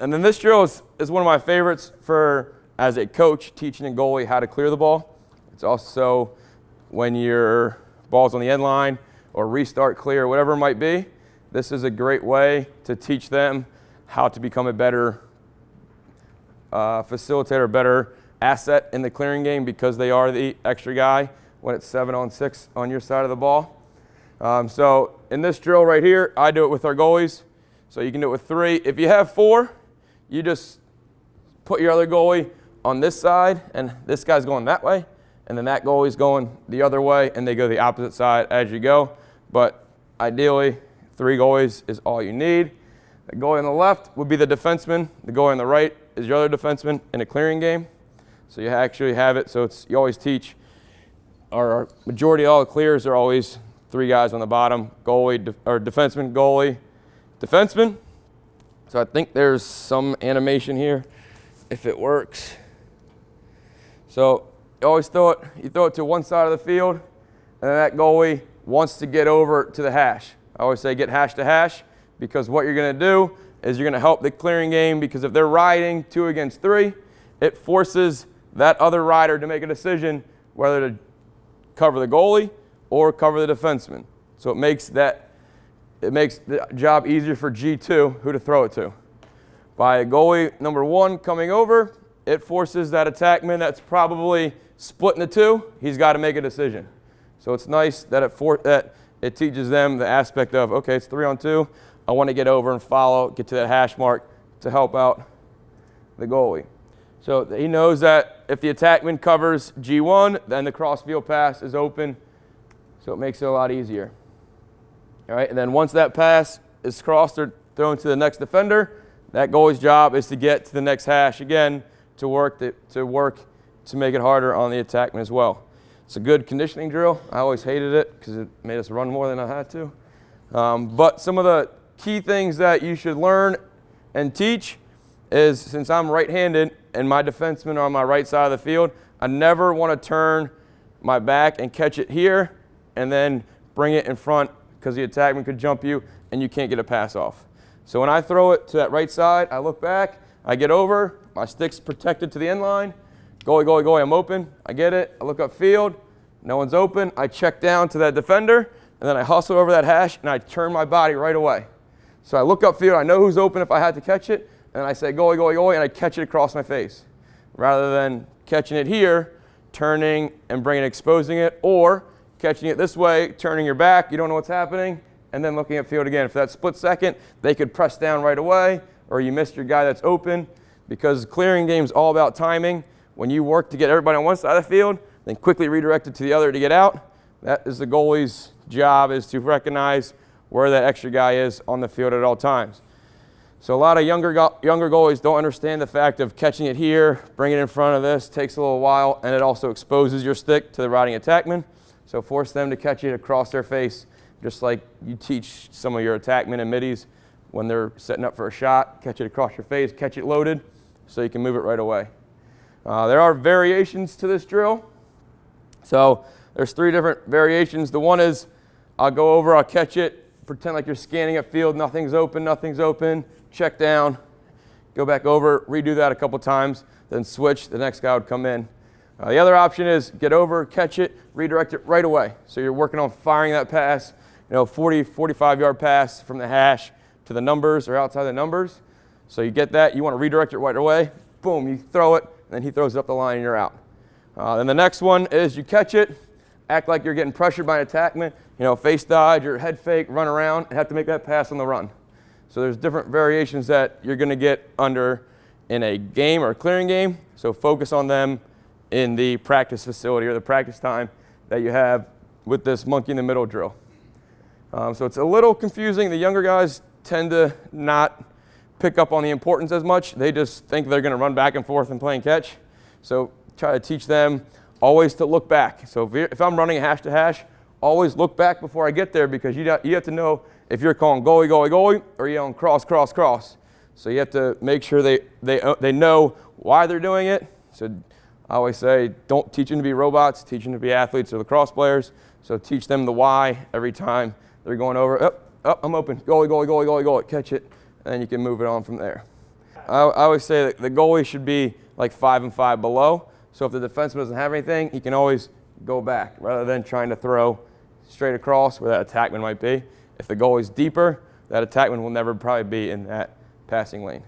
And then this drill is one of my favorites for, as a coach, teaching a goalie how to clear the ball. It's also when your ball's on the end line or restart clear, whatever it might be. This is a great way to teach them how to become a better facilitator, better asset in the clearing game, because they are the extra guy when it's 7-on-6 on your side of the ball. So in this drill right here, I do it with our goalies. So you can do it with 3. If you have 4, you just put your other goalie on this side, and this guy's going that way, and then that goalie's going the other way, and they go the opposite side as you go. But ideally, 3 goalies is all you need. The goalie on the left would be the defenseman. The goalie on the right is your other defenseman in a clearing game. So you actually have it, so you always teach, our majority of all the clears are always 3 guys on the bottom, goalie, or defenseman, goalie, defenseman. So I think there's some animation here, if it works. So you always throw it to one side of the field, and then that goalie wants to get over to the hash. I always say get hash to hash, because what you're going to do is you're going to help the clearing game, because if they're riding 2 against 3, it forces that other rider to make a decision whether to cover the goalie or cover the defenseman. So it makes the job easier for G2 who to throw it to. By goalie number 1 coming over, it forces that attackman that's probably split into 2. He's got to make a decision. So it's nice that it teaches them the aspect of, okay, it's 3-on-2. I want to get over and follow, get to that hash mark to help out the goalie. So he knows that if the attackman covers G1, then the cross-field pass is open, so it makes it a lot easier. All right, and then once that pass is crossed or thrown to the next defender, that goalie's job is to get to the next hash again to work to make it harder on the attackman as well. It's a good conditioning drill. I always hated it because it made us run more than I had to. But some of the key things that you should learn and teach is, since I'm right-handed and my defensemen are on my right side of the field, I never want to turn my back and catch it here and then bring it in front, because the attackman could jump you and you can't get a pass off. So when I throw it to that right side, I look back, I get over, my stick's protected to the end line, goalie, goalie, goalie, I'm open, I get it, I look upfield, no one's open, I check down to that defender, and then I hustle over that hash and I turn my body right away. So I look upfield, I know who's open if I had to catch it, and I say goalie, goalie, goalie, and I catch it across my face. Rather than catching it here, turning and bringing, exposing it, or catching it this way, turning your back, you don't know what's happening, and then looking at field again. For that split second, they could press down right away, or you missed your guy that's open, because clearing game's all about timing. When you work to get everybody on one side of the field, then quickly redirect it to the other to get out, that is the goalie's job, is to recognize where that extra guy is on the field at all times. So a lot of younger goalies don't understand the fact of catching it here, bringing it in front of this, takes a little while, and it also exposes your stick to the riding attackman. So force them to catch it across their face, just like you teach some of your attackmen and middies when they're setting up for a shot. Catch it across your face, catch it loaded, so you can move it right away. There are variations to this drill. So there's 3 different variations. The one is, I'll go over, I'll catch it, pretend like you're scanning a field, nothing's open, check down, go back over, redo that a couple times, then switch, the next guy would come in. The other option is get over, catch it, redirect it right away. So you're working on firing that pass, 40, 45-yard pass from the hash to the numbers or outside the numbers. So you get that, you want to redirect it right away, boom, you throw it, and then he throws it up the line and you're out. Then the next one is you catch it, act like you're getting pressured by an attackman, face dodge or head fake, run around, and have to make that pass on the run. So there's different variations that you're going to get under in a game or a clearing game. So focus on them in the practice facility or the practice time that you have with this monkey in the middle drill. So it's a little confusing. The younger guys tend to not pick up on the importance as much. They just think they're going to run back and forth and play and catch. So try to teach them always to look back. So if I'm running a hash to hash, always look back before I get there, because you have to know if you're calling goalie, goalie, goalie, or you're yelling cross, cross, cross. So you have to make sure they know why they're doing it. So I always say, don't teach them to be robots, teach them to be athletes or lacrosse players. So teach them the why every time they're going over. I'm open, goalie, goalie, goalie, goalie, goalie, catch it, and then you can move it on from there. I always say that the goalie should be like 5 and 5 below. So if the defenseman doesn't have anything, he can always go back rather than trying to throw straight across where that attackman might be. If the goalie's deeper, that attackman will never probably be in that passing lane.